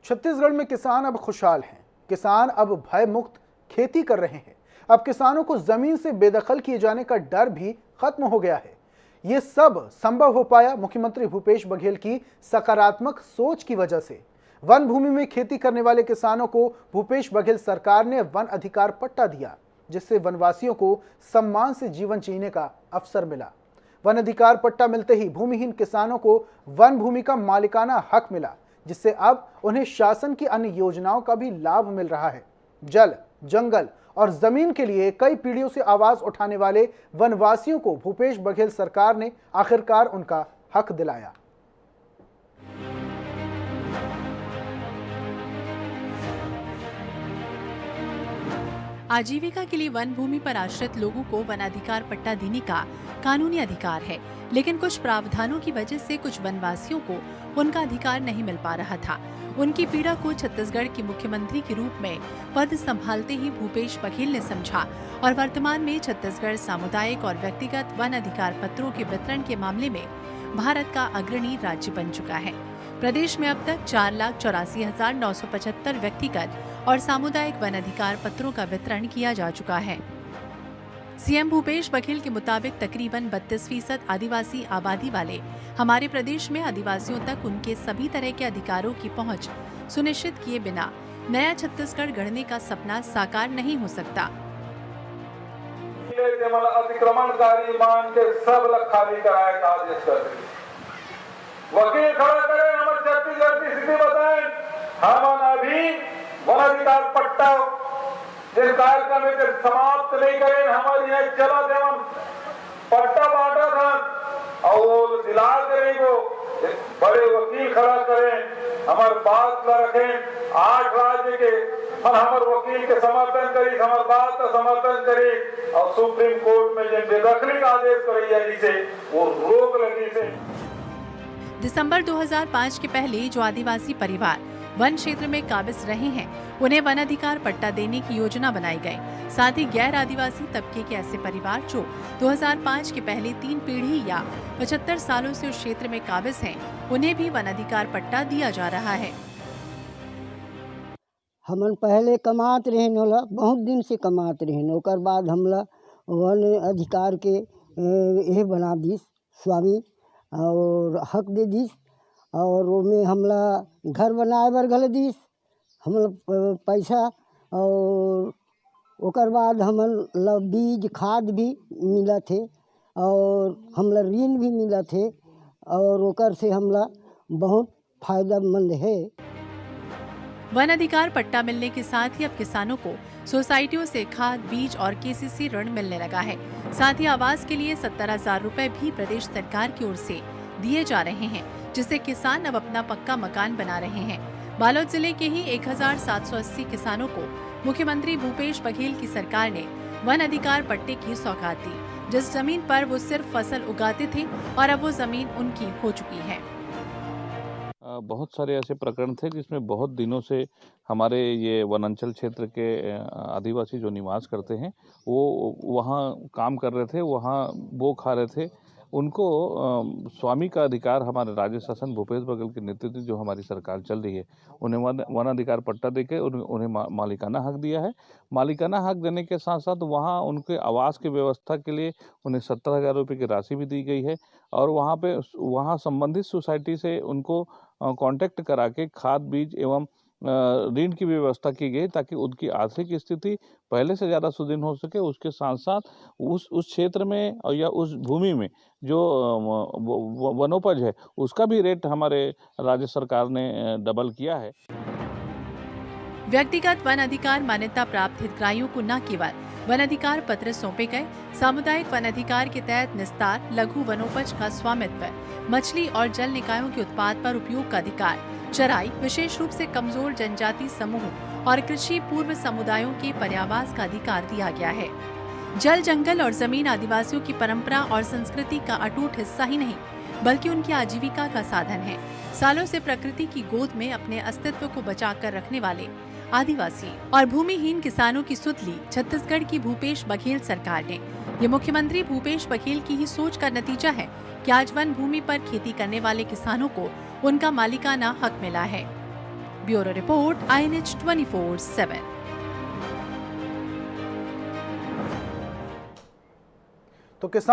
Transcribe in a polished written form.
छत्तीसगढ़ में किसान अब खुशहाल हैं। किसान अब भय मुक्त खेती कर रहे हैं। अब किसानों को जमीन से बेदखल किए जाने का डर भी खत्म हो गया है। ये सब संभव हो पाया मुख्यमंत्री भूपेश बघेल की सकारात्मक सोच की वजह से। वन भूमि में खेती करने वाले किसानों को भूपेश बघेल सरकार ने वन अधिकार पट्टा दिया, जिससे वनवासियों को सम्मान से जीवन जीने का अवसर मिला। वन अधिकार पट्टा मिलते ही भूमिहीन किसानों को वन भूमि का मालिकाना हक मिला, जिससे अब उन्हें शासन की अन्य योजनाओं का भी लाभ मिल रहा है। जल, जंगल और जमीन के लिए कई पीढ़ियों से आवाज उठाने वाले वनवासियों को भूपेश बघेल सरकार ने आखिरकार उनका हक दिलाया। आजीविका के लिए वन भूमि पर आश्रित लोगों को वनाधिकार पट्टा देने का कानूनी अधिकार है, लेकिन कुछ प्रावधानों की वजह से कुछ वनवासियों को उनका अधिकार नहीं मिल पा रहा था। उनकी पीड़ा को छत्तीसगढ़ के मुख्यमंत्री के रूप में पद संभालते ही भूपेश बघेल ने समझा और वर्तमान में छत्तीसगढ़ सामुदायिक और व्यक्तिगत वन अधिकार पत्रों के वितरण के मामले में भारत का अग्रणी राज्य बन चुका है। प्रदेश में अब तक 4,84,975 व्यक्तिगत और सामुदायिक वन अधिकार पत्रों का वितरण किया जा चुका है। सीएम भूपेश बघेल के मुताबिक तकरीबन 32% आदिवासी आबादी वाले हमारे प्रदेश में आदिवासियों तक उनके सभी तरह के अधिकारों की पहुंच सुनिश्चित किए बिना नया छत्तीसगढ़ गढ़ने का सपना साकार नहीं हो सकता। अतिक्रमणकारी मान के सब लग खाली कराए का आदेश कर वकील खड़ा करें, हमारे छत्तीसगढ़ की स्थिति बताएं। हम अभी वन अधिकार पट्टा जिस कार्यक्रम में समाप्त नहीं करें, हमारे यहाँ चला देवन पट्टा बांटा था और दिला देने को बड़े वकील खड़ा करें, हमारे बात न रखें। 8 राज्य के हमारे वकील के समर्थन करी, हमारे बात का समर्थन करी और सुप्रीम कोर्ट में जिन बेदखली का आदेश करी जाए से वो रोक लगी से। दिसंबर 2005 के पहले जो आदिवासी परिवार वन क्षेत्र में काबिज रहे हैं, उन्हें वन अधिकार पट्टा देने की योजना बनाई गई। साथ ही गैर आदिवासी तबके के ऐसे परिवार जो 2005 के पहले 3 पीढ़ी या 75 सालों से उस क्षेत्र में काबिज हैं, उन्हें भी वन अधिकार पट्टा दिया जा रहा है। हमन पहले कमात रहे नोला, बहुत दिन से कमात रहे, ओकर बाद हमला वन अधिकार के ये बना दी स्वामी और हक दे दी और में हमला घर बनाए बर घल दीस हमला पैसा और ओकर बाद हमन ला बीज खाद भी मिला थे और हमला ऋण भी मिला थे और ओकर से हमला बहुत फायदेमंद है। वन अधिकार पट्टा मिलने के साथ ही अब किसानों को सोसाइटियों से खाद, बीज और केसीसी ऋण मिलने लगा है। साथ ही आवास के लिए 70,000 रुपए भी प्रदेश सरकार की ओर से दिए जा रहे हैं, जिससे किसान अब अपना पक्का मकान बना रहे हैं। बालोद जिले के ही 1,780 किसानों को मुख्यमंत्री भूपेश बघेल की सरकार ने वन अधिकार पट्टे की सौगात दी, जिस जमीन पर वो सिर्फ फसल उगाते थे और अब वो जमीन उनकी हो चुकी है। बहुत सारे ऐसे प्रकरण थे जिसमें बहुत दिनों से हमारे ये वनांचल क्षेत्र के आदिवासी जो निवास करते हैं वो वहाँ काम कर रहे थे, वहाँ वो खा रहे थे। उनको स्वामी का अधिकार हमारे राज्य शासन भूपेश बघेल के नेतृत्व जो हमारी सरकार चल रही है, उन्हें वन अधिकार पट्टा देके उन्हें मालिकाना हक दिया है। मालिकाना हक देने के साथ साथ वहाँ उनके आवास की व्यवस्था के लिए उन्हें 70,000 रुपये की राशि भी दी गई है और वहाँ संबंधित सोसाइटी से उनको कांटेक्ट करा के खाद, बीज एवं ऋण की व्यवस्था की गई ताकि उनकी आर्थिक स्थिति पहले से ज़्यादा सुदृढ़ हो सके। उसके साथ साथ उस क्षेत्र में या उस भूमि में जो वनोपज है उसका भी रेट हमारे राज्य सरकार ने डबल किया है। व्यक्तिगत वन अधिकार मान्यता प्राप्त हितग्राहियों को न केवल वन अधिकार पत्र सौंपे गए, सामुदायिक वन अधिकार के तहत निस्तार, लघु वनोपज का स्वामित्व, मछली और जल निकायों के उत्पाद पर उपयोग का अधिकार, चराई, विशेष रूप से कमजोर जनजाति समूह और कृषि पूर्व समुदायों के पर्यावास का अधिकार दिया गया है। जल, जंगल और जमीन आदिवासियों की परंपरा और संस्कृति का अटूट हिस्सा ही नहीं, बल्कि उनकी आजीविका का साधन है। सालों से प्रकृति की गोद में अपने अस्तित्व को बचाकर रखने वाले आदिवासी और भूमिहीन किसानों की सुध ली छत्तीसगढ़ की भूपेश बघेल सरकार ने। ये मुख्यमंत्री भूपेश बघेल की ही सोच का नतीजा है कि आज वन भूमि पर खेती करने वाले किसानों को उनका मालिकाना हक मिला है। Bureau report INH 24/7। तो किसान